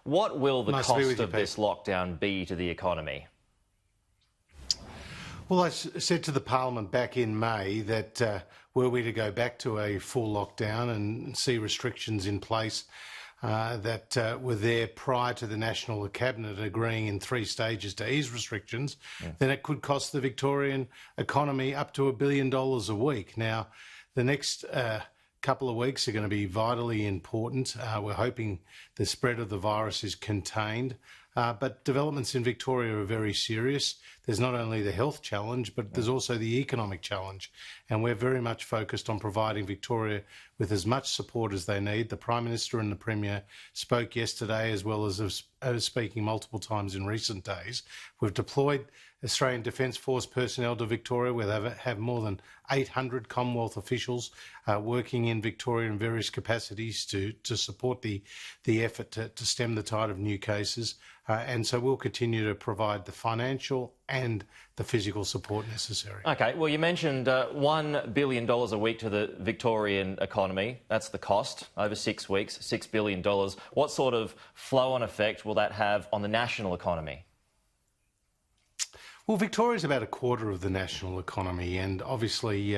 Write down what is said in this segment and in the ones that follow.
What will the cost of this lockdown be to the economy? Well, I said to the Parliament back in May that were we to go back to a full lockdown and see restrictions in place that were there prior to the National Cabinet agreeing in 3 stages to ease restrictions, then it could cost the Victorian economy up to $1 billion a week. Now, the next couple of weeks are going to be vitally important. We're hoping the spread of the virus is contained. But developments in Victoria are very serious. There's not only the health challenge, but there's also the economic challenge. And we're very much focused on providing Victoria with as much support as they need. The Prime Minister and the Premier spoke yesterday, as well as speaking multiple times in recent days. We've deployed Australian Defence Force personnel to Victoria, where they have more than 800 Commonwealth officials working in Victoria in various capacities to support the effort to stem the tide of new cases. And so we'll continue to provide the financial and the physical support necessary. OK, well, you mentioned $1 billion a week to the Victorian economy. That's the cost over 6 weeks, $6 billion. What sort of flow-on effect will that have on the national economy? Well, Victoria's about a quarter of the national economy, and obviously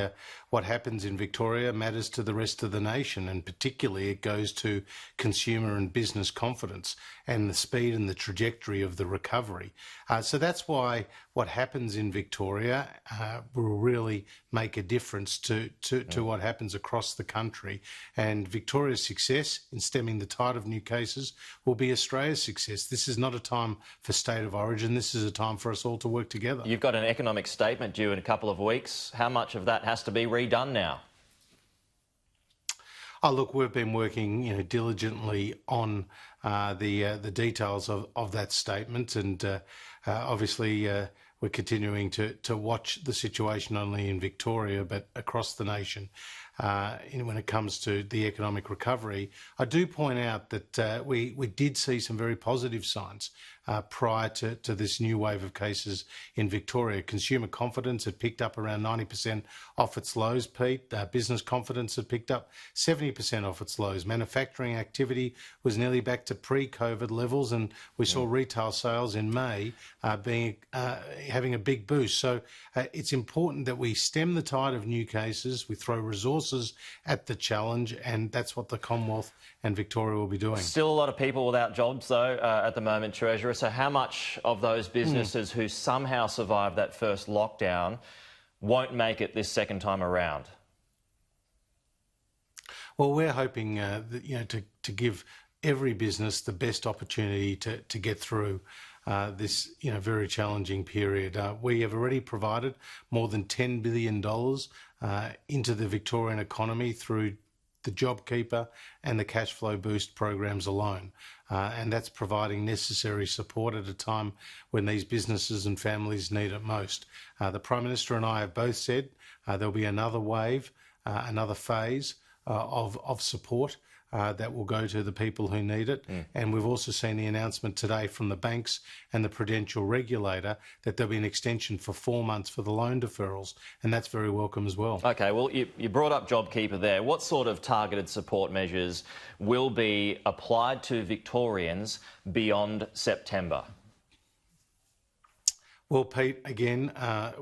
what happens in Victoria matters to the rest of the nation, and particularly it goes to consumer and business confidence and the speed and the trajectory of the recovery. So that's why what happens in Victoria will really make a difference to what happens across the country. And Victoria's success in stemming the tide of new cases will be Australia's success. This is not a time for state of origin. This is a time for us all to work together. You've got an economic statement due in a couple of weeks. How much of that has to be redone now? Oh, look, we've been working, diligently on the details of that statement, and obviously we're continuing to watch the situation not only in Victoria but across the nation when it comes to the economic recovery. I do point out that we did see some very positive signs prior to this new wave of cases in Victoria. Consumer confidence had picked up around 90% off its lows, Pete. Business confidence had picked up 70% off its lows. Manufacturing activity was nearly back to pre-COVID levels, and we saw retail sales in May having a big boost. So it's important that we stem the tide of new cases, we throw resources at the challenge, and that's what the Commonwealth and Victoria will be doing. Still a lot of people without jobs, though, at the moment, Treasurer. So how much of those businesses who somehow survived that first lockdown won't make it this second time around? Well, we're hoping that, to give every business the best opportunity to get through this very challenging period. We have already provided more than $10 billion into the Victorian economy through the JobKeeper and the Cash Flow Boost programs alone. And that's providing necessary support at a time when these businesses and families need it most. The Prime Minister and I have both said there'll be another wave, another phase of support that will go to the people who need it. And we've also seen the announcement today from the banks and the prudential regulator that there'll be an extension for 4 months for the loan deferrals, and that's very welcome as well. OK, well, you brought up JobKeeper there. What sort of targeted support measures will be applied to Victorians beyond September? Well, Pete, again,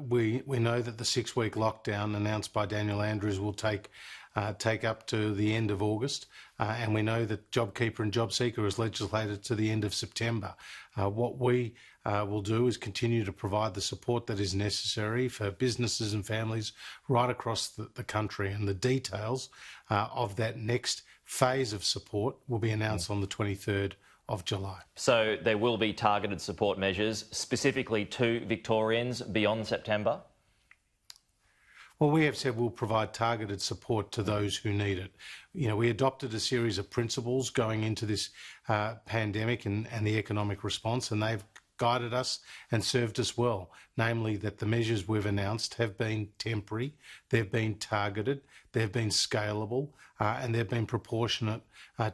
we know that the 6-week lockdown announced by Daniel Andrews will take up to the end of August, and we know that JobKeeper and JobSeeker is legislated to the end of September. What we will do is continue to provide the support that is necessary for businesses and families right across the country, and the details of that next phase of support will be announced on the 23rd of July. So there will be targeted support measures specifically to Victorians beyond September? Well, we have said we'll provide targeted support to those who need it. We adopted a series of principles going into this pandemic and the economic response, and they've guided us and served us well, namely that the measures we've announced have been temporary, they've been targeted, they've been scalable, and they've been proportionate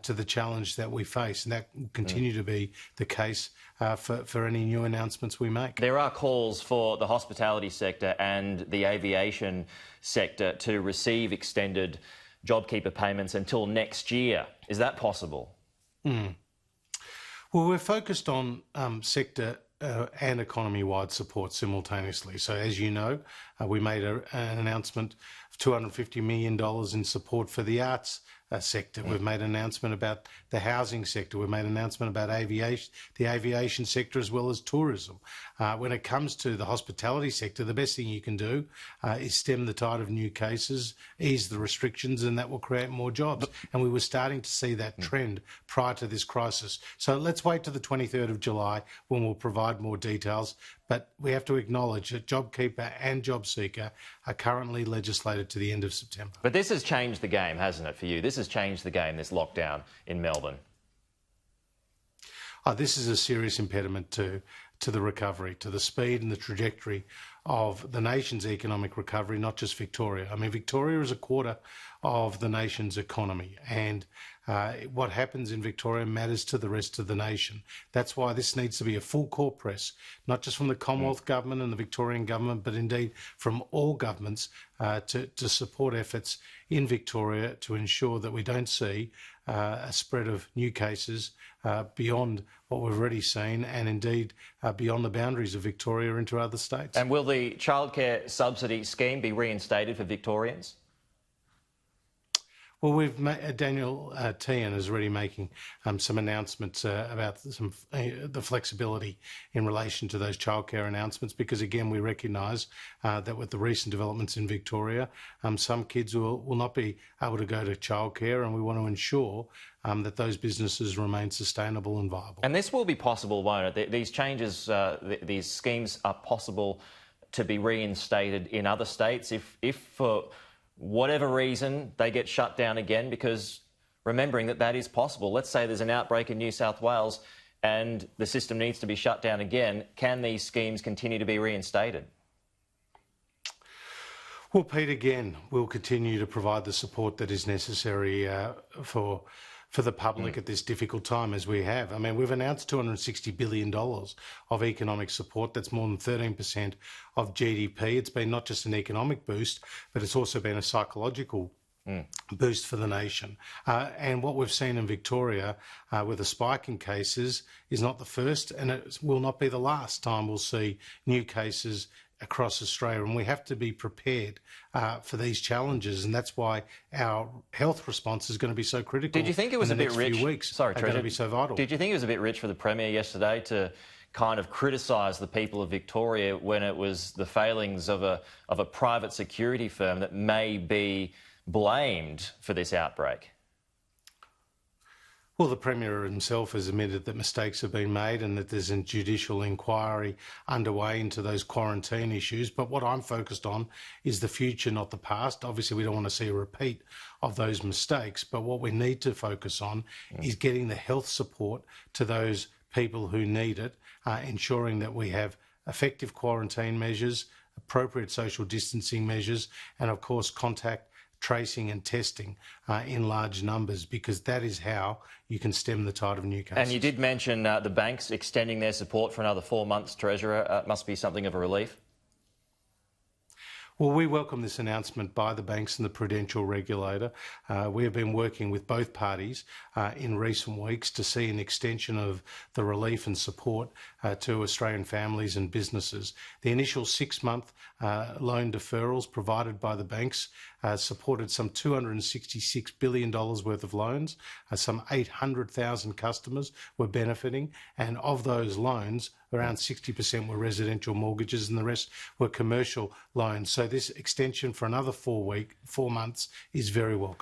to the challenge that we face. And that will continue to be the case for any new announcements we make. There are calls for the hospitality sector and the aviation sector to receive extended JobKeeper payments until next year. Is that possible? Well, we're focused on sector and economy-wide support simultaneously. So as you know, we made an announcement of $250 million in support for the arts sector. We've made an announcement about the housing sector. We've made an announcement about aviation, the aviation sector, as well as tourism. When it comes to the hospitality sector, the best thing you can do is stem the tide of new cases, ease the restrictions, and that will create more jobs. And we were starting to see that trend prior to this crisis. So let's wait to the 23rd of July when we'll provide more details. But we have to acknowledge that JobKeeper and JobSeeker are currently legislated to the end of September. But this has changed the game, hasn't it, for you? This has changed the game, this lockdown in Melbourne. This is a serious impediment to the recovery, to the speed and the trajectory of the nation's economic recovery, not just Victoria. I mean, Victoria is a quarter of the nation's economy, and what happens in Victoria matters to the rest of the nation. That's why this needs to be a full court press, not just from the Commonwealth Government and the Victorian Government, but indeed from all governments to support efforts in Victoria to ensure that we don't see a spread of new cases beyond what we've already seen, and indeed beyond the boundaries of Victoria into other states. And will the childcare subsidy scheme be reinstated for Victorians? Well, Daniel Tian is already making some announcements about the flexibility in relation to those childcare announcements, because again we recognise that with the recent developments in Victoria, some kids will not be able to go to childcare, and we want to ensure that those businesses remain sustainable and viable. And this will be possible, won't it? These changes, these schemes are possible to be reinstated in other states if for whatever reason they get shut down again, because remembering that is possible. Let's say there's an outbreak in New South Wales and the system needs to be shut down again. Can these schemes continue to be reinstated? Well, Pete, again, we'll continue to provide the support that is necessary for the public at this difficult time, as we have. I mean, we've announced $260 billion of economic support. That's more than 13% of GDP. It's been not just an economic boost, but it's also been a psychological boost for the nation. And what we've seen in Victoria with a spike in cases is not the first, and it will not be the last time we'll see new cases across Australia, and we have to be prepared for these challenges, and that's why our health response is going to be so critical. Did you think it was a bit rich? Few weeks Sorry, are going to be so vital. Did you think it was a bit rich for the Premier yesterday to kind of criticise the people of Victoria when it was the failings of a private security firm that may be blamed for this outbreak? Well, the Premier himself has admitted that mistakes have been made and that there's a judicial inquiry underway into those quarantine issues. But what I'm focused on is the future, not the past. Obviously, we don't want to see a repeat of those mistakes. But what we need to focus on is getting the health support to those people who need it, ensuring that we have effective quarantine measures, appropriate social distancing measures, and, of course, contact tracing and testing in large numbers, because that is how you can stem the tide of new cases. And you did mention the banks extending their support for another 4 months, Treasurer. Must be something of a relief. Well, we welcome this announcement by the banks and the prudential regulator. We have been working with both parties in recent weeks to see an extension of the relief and support to Australian families and businesses. The initial 6-month loan deferrals provided by the banks supported some $266 billion worth of loans. Some 800,000 customers were benefiting, and of those loans, around 60% were residential mortgages and the rest were commercial loans. So this extension for another 4 months is very welcome.